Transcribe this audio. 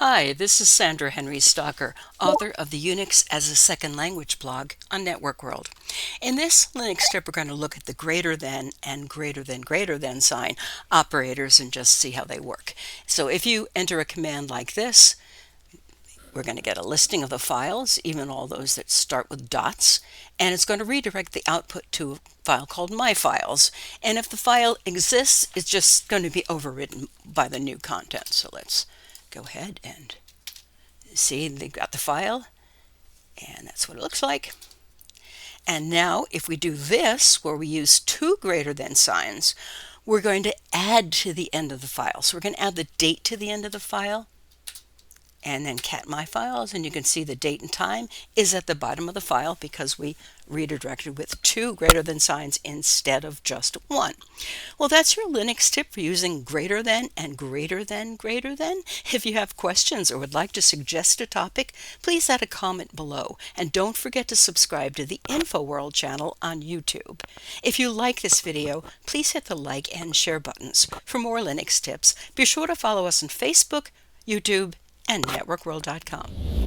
Hi, this is Sandra Henry Stalker, author of the Unix as a Second Language blog on Network World. In this Linux tip, we're going to look at the greater than and greater than sign operators and just see how they work. So if you enter a command like this, we're going to get a listing of the files, even all those that start with dots, and it's going to redirect the output to a file called My Files. And if the file exists, it's just going to be overridden by the new content. So let's go ahead and see, they've got the file, and that's what it looks like. And now if we do this, where we use two greater than signs, we're going to add to the end of the file. So we're going to add the date to the end of the file, and then cat my files, and you can see the date and time is at the bottom of the file because we redirected with two greater than signs instead of just one. Well, that's your Linux tip for using greater than and greater than. If you have questions or would like to suggest a topic, please add a comment below, and don't forget to subscribe to the InfoWorld channel on YouTube. If you like this video, please hit the like and share buttons. For more Linux tips, be sure to follow us on Facebook, YouTube, and networkworld.com.